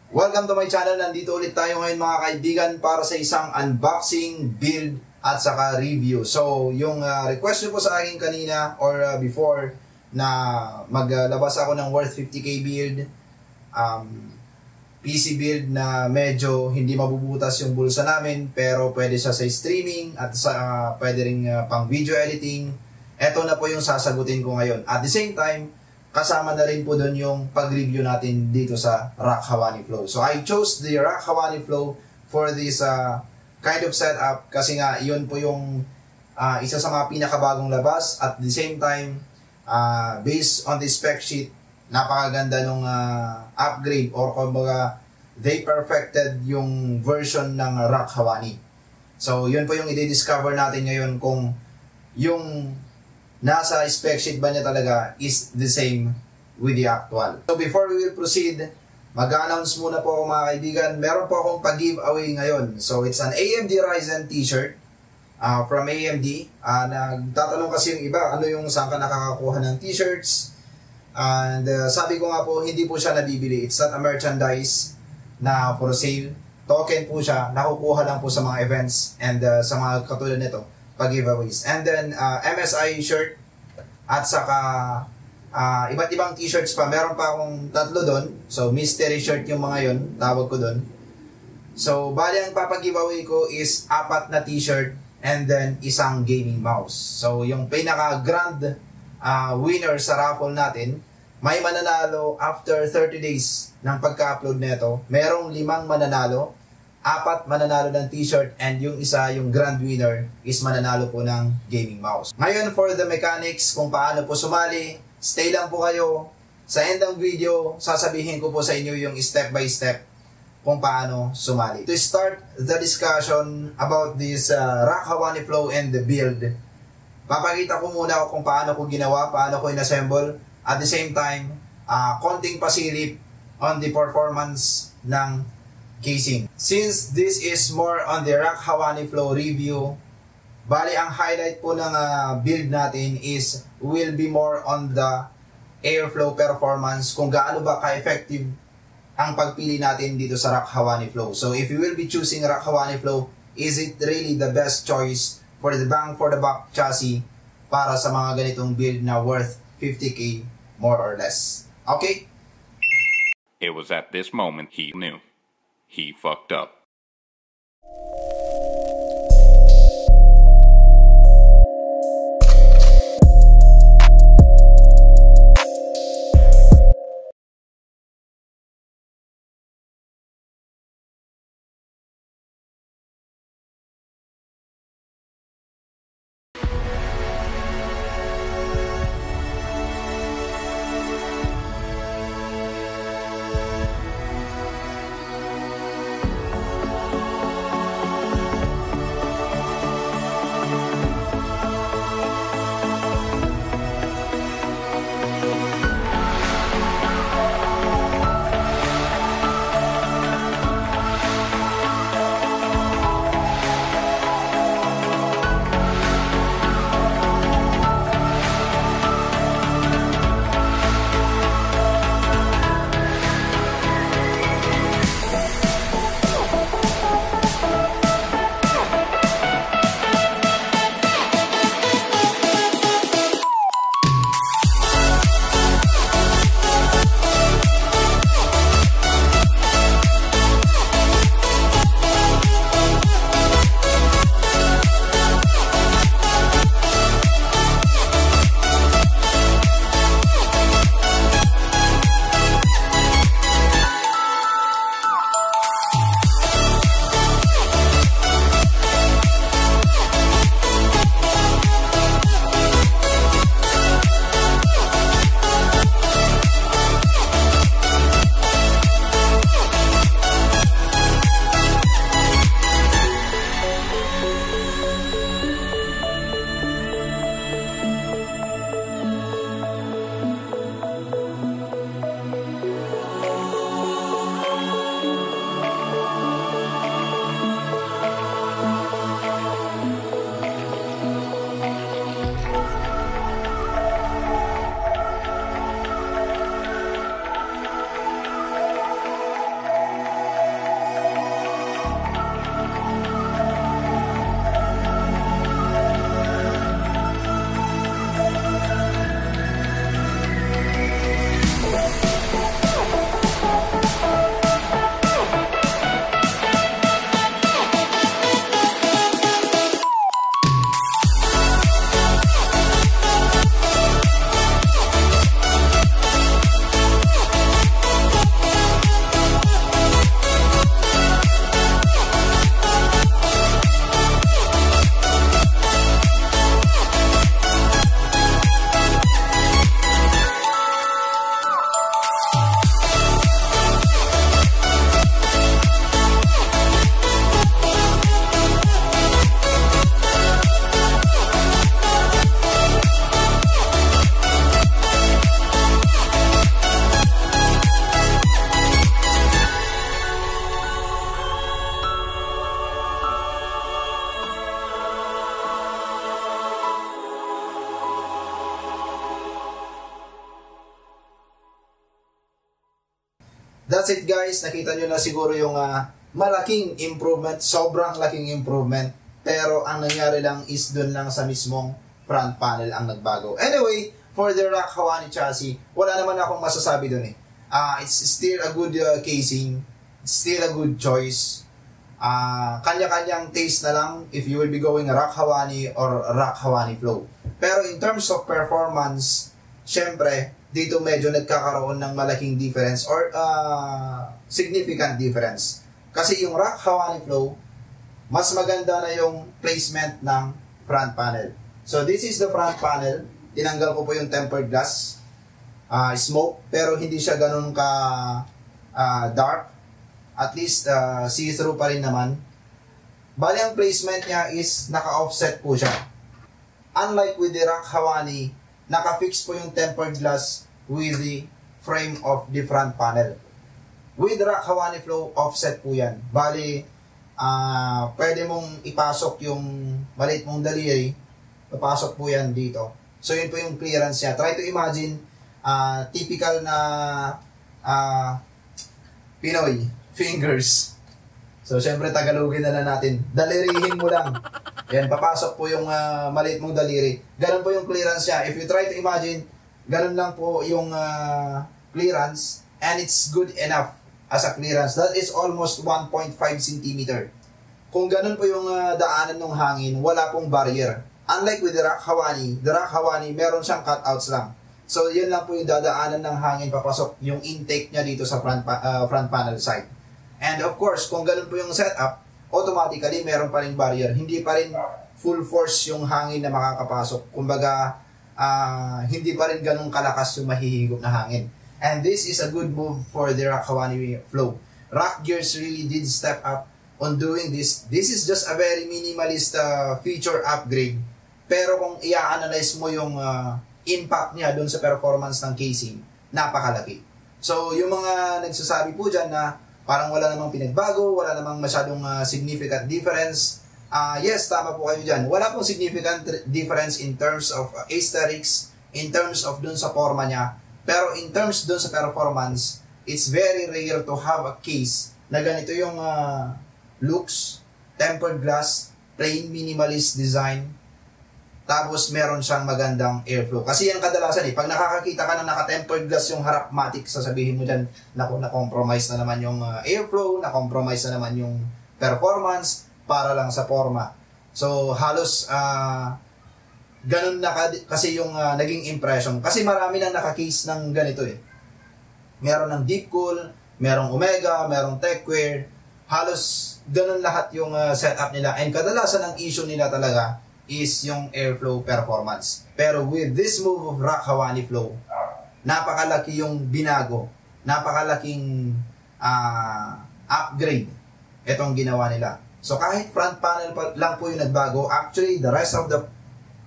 Welcome to my channel. Nandito ulit tayo ngayon mga kaibigan para sa isang unboxing, build at saka review. So, yung request nyo po sa akin kanina or before na maglabas ako ng worth 50k build, PC build na medyo hindi mabubutas yung bulsa namin pero pwede siya sa streaming at pwede rin pang video editing. Ito na po yung sasagutin ko ngayon. At the same time, kasama na rin po doon yung pag-review natin dito sa Rock Hawani Flow. So I chose the Rock Hawani Flow for this kind of setup kasi nga yun po yung isa sa mga pinakabagong labas. At the same time, based on the spec sheet, napakaganda nung upgrade or kumbaga they perfected yung version ng Rock Hawani. So yun po yung i-discover natin ngayon kung yung nasa spec sheet ba niya talaga is the same with the actual. So before we will proceed, mag-announce muna po ako mga kaibigan. Meron po akong pag-giveaway ngayon. So it's an AMD Ryzen t-shirt from AMD. Nagtatanong kasi yung iba, ano yung saan ka nakakakuha ng t-shirts? And sabi ko nga po, hindi po siya nabibili. It's not a merchandise na for sale. Token po siya. Nakukuha lang po sa mga events and sa mga katulad nito pag-giveaways. And then, MSI shirt at saka iba't ibang t-shirts pa. Meron pa akong tatlo doon. So, mystery shirt yung mga yon, tawag ko doon. So, bali ang papag-giveaway ko is 4 na t-shirt and then isang gaming mouse. So, yung pinaka-grand winner sa raffle natin, may mananalo after 30 days ng pagka-upload nito. Merong 5 mananalo. 4 mananalo ng t-shirt and yung isa, yung grand winner, is mananalo po ng gaming mouse. Ngayon, for the mechanics, kung paano po sumali, stay lang po kayo. Sa end ng video, sasabihin ko po sa inyo yung step by step kung paano sumali. To start the discussion about this Rock Hawani Flow and the build, papakita ko muna kung paano ko ginawa, paano ko inassemble. At the same time, konting pasilip on the performance ng casing. Since this is more on the Rock Hawani Flow review, bali ang highlight po ng build natin is will be more on the airflow performance, kung gaano ba ka-effective ang pagpili natin dito sa Rock Hawani Flow. So if you will be choosing Rock Hawani Flow, is it really the best choice for the bang for the buck chassis para sa mga ganitong build na worth 50k more or less? Okay? It was at this moment he knew. He fucked up. that's it guys. Nakita nyo na siguro yung malaking improvement, sobrang laking improvement. Pero ang nangyari lang is dun lang sa mismong front panel ang nagbago. Anyway, for the Rock Hawani chassis, wala naman akong masasabi dun eh. It's still a good casing, it's still a good choice. Kanya-kanyang taste na lang if you will be going Rock Hawani or Rock Hawani Flow. Pero in terms of performance, syempre, dito medyo nagkakaroon ng malaking difference or significant difference. Kasi yung Rock Hawani Flow, mas maganda na yung placement ng front panel. So this is the front panel. Tinanggal ko po yung tempered glass, smoke, pero hindi siya ganun ka dark. At least see-through pa rin naman. Bali ang placement niya is naka-offset po siya. Unlike with the Rock Hawani, naka-fix po yung tempered glass with the frame of the front panel. With Rock Hawani Flow, offset po yan. Bali, pwede mong ipasok yung maliit mong daliri, papasok po yan dito. So yun po yung clearance niya. Try to imagine, typical na Pinoy fingers. So syempre Tagalogin na lang natin. Dalirihin mo lang. Yan, papasok po yung maliit mong daliri. Ganun po yung clearance niya. If you try to imagine, ganun lang po yung clearance and it's good enough as a clearance. That is almost 1.5 cm. Kung ganun po yung daanan ng hangin, wala pong barrier. Unlike with the Rock Hawani, meron siyang cutouts lang. So yun lang po yung dadaanan ng hangin papasok yung intake niya dito sa front panel side. And of course, kung ganun po yung setup, automatically meron pa rin barrier. Hindi pa rin full force yung hangin na makakapasok. Kumbaga, hindi pa rin ganun kalakas yung mahihigop na hangin. And this is a good move for the Rock Hawani Flow. Rock Gears really did step up on doing this. This is just a very minimalist feature upgrade. Pero kung i-analyze mo yung impact niya doon sa performance ng casing, napakalaki. So, yung mga nagsasabi po dyan na parang wala namang pinagbago, wala namang masyadong significant difference. Yes, tama po kayo dyan. Wala pong significant difference in terms of aesthetics, in terms of dun sa forma niya. Pero in terms dun sa performance, it's very rare to have a case na ganito yung looks, tempered glass, plain minimalist design, tapos meron siyang magandang airflow. Kasi yan kadalasan pag nakakakita ka ng naka-tempered glass yung harap matic, sasabihin mo dyan, naku, na-compromise na naman yung airflow, na-compromise na naman yung performance para lang sa forma. So, halos ganun na kasi yung naging impression. Kasi marami nang naka-case ng ganito Meron ng Deep Cool, merong Omega, merong Techwear, halos ganun lahat yung setup nila. And kadalasan ang issue nila talaga is yung airflow performance. Pero with this move of Rock Hawani Flow, napakalaki yung binago, napakalaking upgrade itong ginawa nila. So kahit front panel lang po yung nagbago, actually the rest of the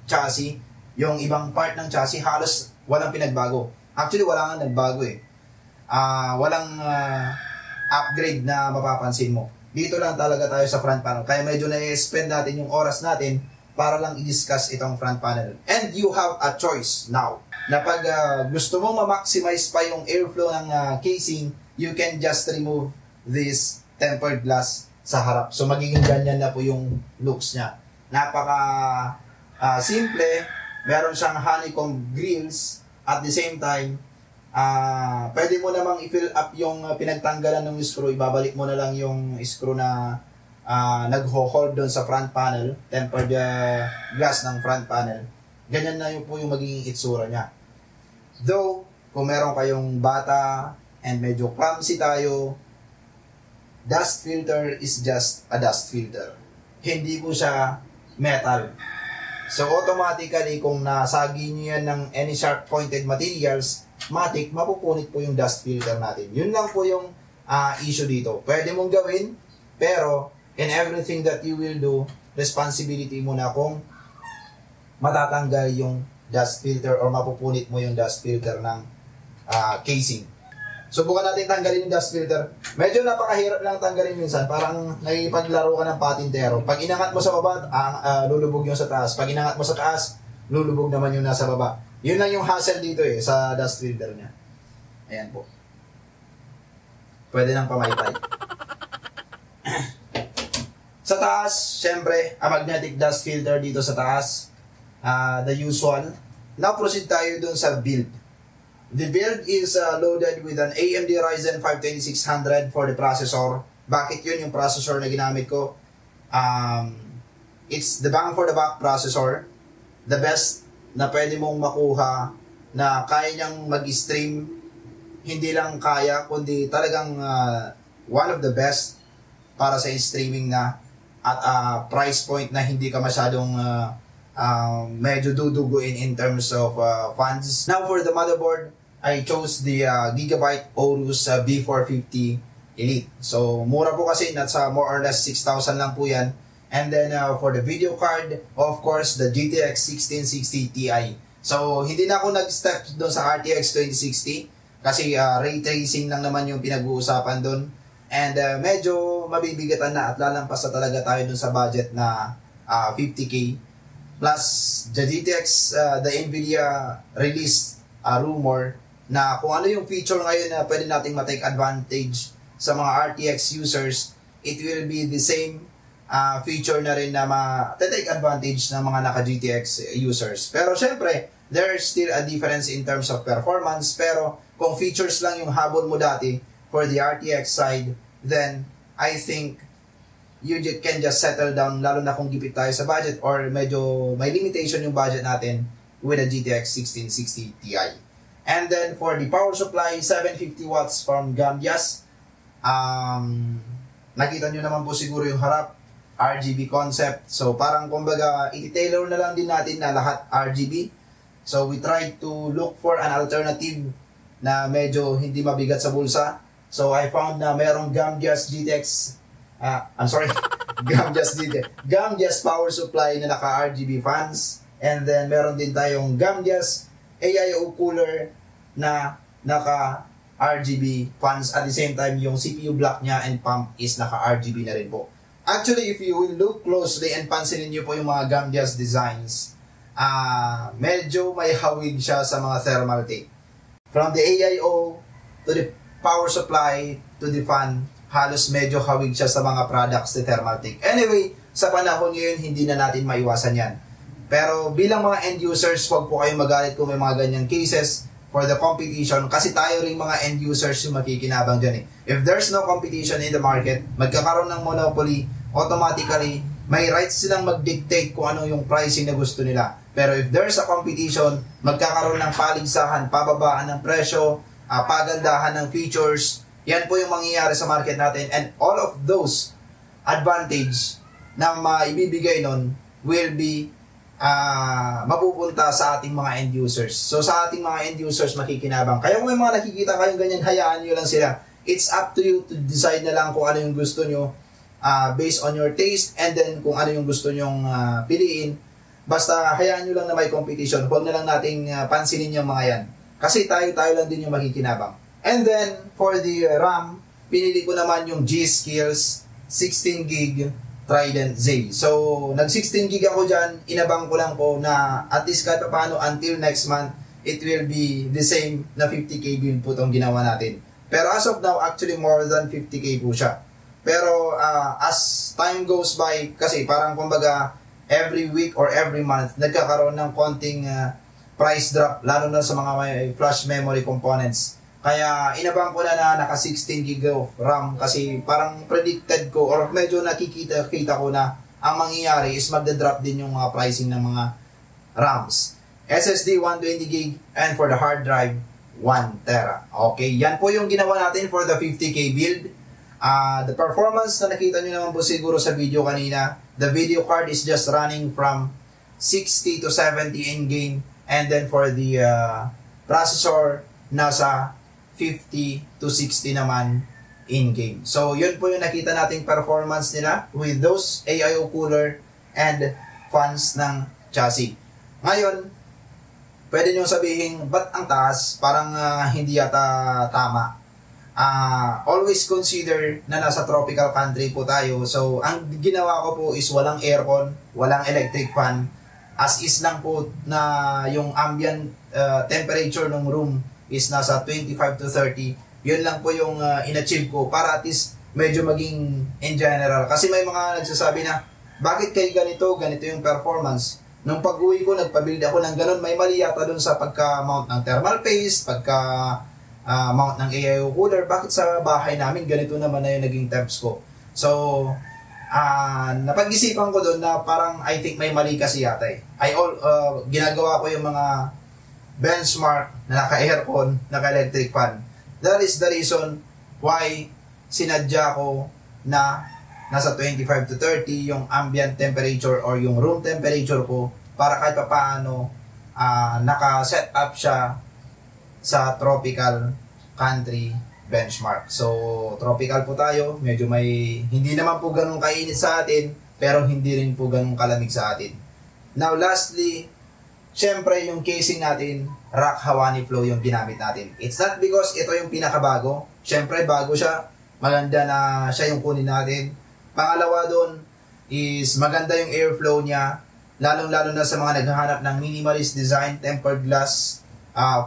chassis, yung ibang part ng chassis, halos walang pinagbago. Actually wala nga nagbago walang upgrade na mapapansin mo. Dito lang talaga tayo sa front panel. Kaya medyo na-spend natin yung oras natin para lang i-discuss itong front panel. And you have a choice now na pag gusto mo ma-maximize pa yung airflow ng casing, you can just remove this tempered glass sa harap. So magiging ganyan na po yung looks niya. Napaka simple, meron siyang honeycomb grills. At the same time, pwede mo namang i-fill up yung pinagtanggalan ng screw. Ibabalik mo na lang yung screw na nag-hold doon sa front panel, tempered glass ng front panel. Ganyan na yun po yung magiging itsura niya. Though, kung meron kayong bata and medyo clumsy tayo, dust filter is just a dust filter. Hindi po siya metal. So automatically, kung nasagi nyo yan ng any sharp pointed materials, matik, mapupunit po yung dust filter natin. Yun lang po yung issue dito. Pwede mong gawin, pero in everything that you will do, responsibility mo na kung matatanggal yung dust filter or mapupunit mo yung dust filter ng casing. Subukan natin tanggalin yung dust filter. Medyo napakahirap lang tanggalin minsan. Parang nakikipaglaro ka ng patintero. Pag inangat mo sa baba, lulubog yung sa taas. Pag inangat mo sa taas, lulubog naman yung nasa baba. Yun lang yung hassle dito sa dust filter niya. Ayan po. pwede nang pamaypay. Sa taas, syempre, a magnetic dust filter dito sa taas. The usual. Now, proceed tayo dun sa build. The build is loaded with an AMD Ryzen 5 2600 for the processor. Bakit yun yung processor na ginamit ko? It's the bang for the buck processor. The best na pwede mong makuha na kaya niyang mag-stream. Hindi lang kaya, kundi talagang one of the best para sa streaming na at price point na hindi ka masyadong medyo duduguin in terms of funds. Now for the motherboard, I chose the Gigabyte Aorus B450 Elite. So mura po kasi, nasa more or less 6,000 lang po yan. And then for the video card, of course, the GTX 1660 Ti. So hindi na ako nag-step doon sa RTX 2060 kasi ray tracing lang naman yung pinag-uusapan doon. And medyo mabibigatan na at lalampas na talaga tayo dun sa budget na 50K. Plus, the GTX, the NVIDIA released rumor na kung ano yung feature ngayon na pwede nating matake advantage sa mga RTX users, it will be the same feature na rin na ma-take advantage ng mga naka-GTX users. Pero syempre, there's still a difference in terms of performance. Pero kung features lang yung habol mo dati, for the RTX side, then I think you can just settle down, lalo na kung gipit tayo sa budget or medyo may limitation yung budget natin with a GTX 1660 Ti. And then for the power supply, 750 watts from Gambias. Nakita nyo naman po siguro yung harap, RGB concept. So parang kumbaga, iti-tailor na lang din natin na lahat RGB. So we tried to look for an alternative na medyo hindi mabigat sa bulsa. So I found na merong Gambias GTX, Gambias power supply na naka-RGB fans. And then meron din tayong Gambias AIO cooler na naka-RGB fans. At the same time, yung CPU block niya and pump is naka-RGB na rin po. Actually, if you will look closely and pansinin niyo po yung mga Gambias designs, medyo may hawig siya sa mga thermal tape. From the AIO to the power supply to the fan, halos medyo hawig siya sa mga products ni Thermaltake. Anyway, sa panahon ngayon, hindi na natin maiwasan yan. Pero bilang mga end users, huwag po kayong magalit kung may mga ganyang cases for the competition kasi tayo rin mga end users yung makikinabang dyan eh. If there's no competition in the market, magkakaroon ng monopoly, automatically, may rights silang mag-dictate kung ano yung pricing na gusto nila. Pero if there's a competition, magkakaroon ng paligsahan, pababaan ng presyo, pagandahan ng features, yan po yung mangyayari sa market natin. And all of those advantage na maibibigay nun will be mapupunta sa ating mga end users. So sa ating mga end users makikinabang. Kaya kung may mga nakikita kayong ganyan, hayaan nyo lang sila. It's up to you to decide na lang kung ano yung gusto nyo based on your taste and then kung ano yung gusto nyong piliin. Basta hayaan nyo lang na may competition. Huwag na lang nating pansinin yung mga yan. Kasi tayo lang din yung makikinabang. And then, for the RAM, pinili ko naman yung G-Skills 16GB Trident Z. So, nag-16GB ako dyan. Inabang ko lang po na at least kahit paano until next month, it will be the same na 50K build po itong ginawa natin. Pero as of now, actually more than 50K po siya. Pero as time goes by, kasi parang kumbaga, every week or every month, nagkakaroon ng konting price drop, lalo na sa mga may flash memory components. Kaya inabang ko na naka 16GB of RAM kasi parang predicted ko or medyo nakikita ko na ang mangyayari is magda-drop din yung mga pricing ng mga RAMs. SSD 120GB and for the hard drive 1TB. Okay, yan po yung ginawa natin for the 50K build. The performance na nakita nyo naman po siguro sa video kanina, the video card is just running from 60 to 70 in-game. And then for the processor, nasa 50 to 60 naman in-game. So, yun po yung nakita nating performance nila with those AIO cooler and fans ng chassis. Ngayon, pwede nyo sabihin, ba't ang taas? Parang hindi yata tama. Always consider na nasa tropical country po tayo. So, ang ginawa ko po is walang aircon, walang electric fan. As is lang po na yung ambient temperature ng room is nasa 25 to 30. Yun lang po yung in-achieve ko para at least medyo maging in general. Kasi may mga nagsasabi na, bakit kayo ganito yung performance? Nung pag-uwi ko, nagpa-build ako ng ganun, may mali yata dun sa pagka-mount ng thermal paste, pagka-mount ng AIO cooler. Bakit sa bahay namin, ganito naman na yung naging temps ko? So, napag-isipan ko doon na parang I think may mali kasi yata eh. Ginagawa ko yung mga benchmark na naka-aircon, naka-electric fan. That is the reason why sinadya ko na nasa 25 to 30 yung ambient temperature or yung room temperature ko para kahit paano naka-set up siya sa tropical country benchmark. So, tropical po tayo. Medyo hindi naman po ganun kainit sa atin, pero hindi rin po ganun kalamig sa atin. Now, lastly, syempre yung casing natin, Rock Hawani Flow yung ginamit natin. It's not because ito yung pinakabago. Syempre, bago siya. Maganda na siya yung kunin natin. Pangalawa doon is maganda yung airflow niya. Lalong-lalo na sa mga naghahanap ng minimalist design, tempered glass,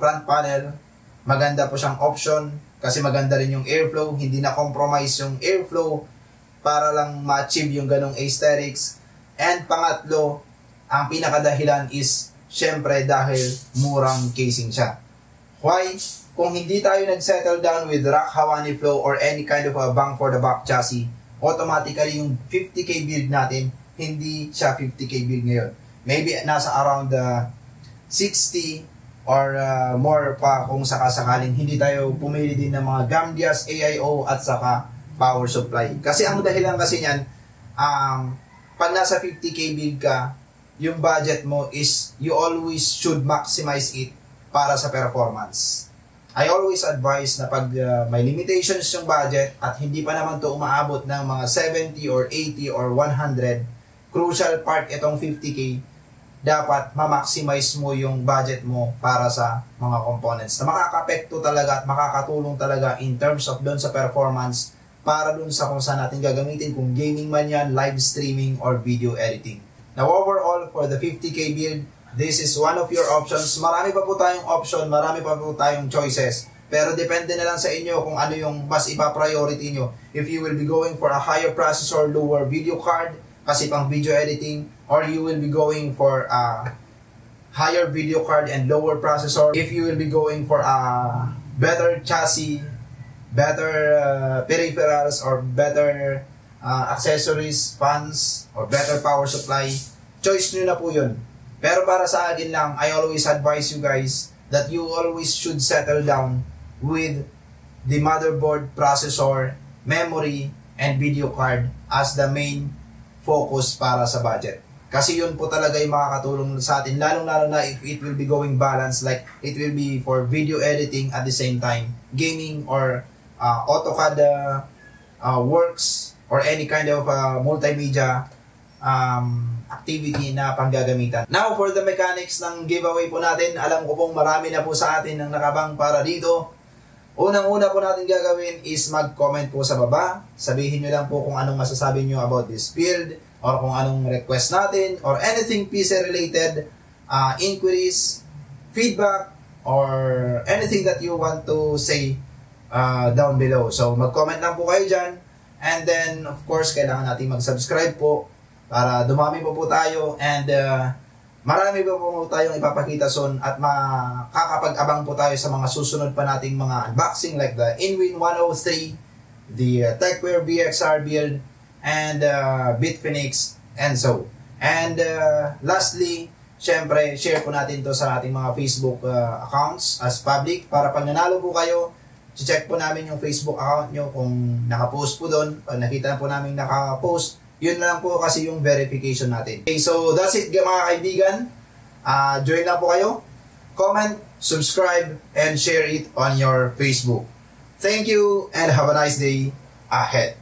front panel. Maganda po siyang option kasi maganda rin yung airflow. Hindi na compromise yung airflow para lang ma-achieve yung ganong aesthetics. And pangatlo, ang pinakadahilan is syempre dahil murang casing siya. Why? Kung hindi tayo nag-settle down with Rock Hawani Flow or any kind of a bang for the buck chassis, automatically yung 50K build natin, hindi siya 50K build ngayon. Maybe nasa around 60 or more pa kung sakasakaling hindi tayo pumili din ng mga Gamdias, AIO at saka power supply. Kasi ang dahilan kasi niyan, pag nasa 50K build ka, yung budget mo is you always should maximize it para sa performance. I always advise na pag may limitations yung budget at hindi pa naman to umaabot ng mga 70 or 80 or 100, crucial part itong 50K, dapat ma-maximize mo yung budget mo para sa mga components na makakapekto talaga at makakatulong talaga in terms of doon sa performance para doon sa kung saan natin gagamitin, kung gaming man yan, live streaming, or video editing. Now overall, for the 50K build, this is one of your options. Marami pa po tayong option, marami pa po tayong choices. Pero depende na lang sa inyo kung ano yung mas ipa-priority nyo. If you will be going for a higher processor, lower video card, kasi pang video editing, or you will be going for a higher video card and lower processor. If you will be going for a better chassis, better peripherals, or better accessories, fans, or better power supply, choice nyo na po yun. Pero para sa akin lang, I always advise you guys that you always should settle down with the motherboard, processor, memory, and video card as the main focus para sa budget. Kasi yun po talaga yung makakatulong sa atin, lalong-lalo na if it will be going balance, like it will be for video editing at the same time, gaming or AutoCAD works, or any kind of multimedia activity na panggagamitan. Now, for the mechanics ng giveaway po natin, alam ko pong marami na po sa atin ang nakabang para dito. Unang-una po natin gagawin is mag-comment po sa baba. Sabihin nyo lang po kung anong masasabi nyo about this build, or kung anong request natin, or anything PC related, inquiries, feedback, or anything that you want to say down below. So, mag-comment lang po kayo dyan. And then, of course, kailangan natin mag-subscribe po para dumami po tayo, and marami po tayong ipapakita soon at makakapag-abang po tayo sa mga susunod pa nating mga unboxing like the Inwin 103, the TechWare VXR build, and Bitfinex, and so. And lastly, syempre, share po natin to sa ating mga Facebook accounts as public para pag nanalo po kayo, check po namin yung Facebook account nyo kung nakapost po doon. Pag nakita po namin nakapost, yun lang po kasi yung verification natin. Okay, so that's it mga kaibigan. Join lang po kayo. Comment, subscribe, and share it on your Facebook. Thank you and have a nice day ahead.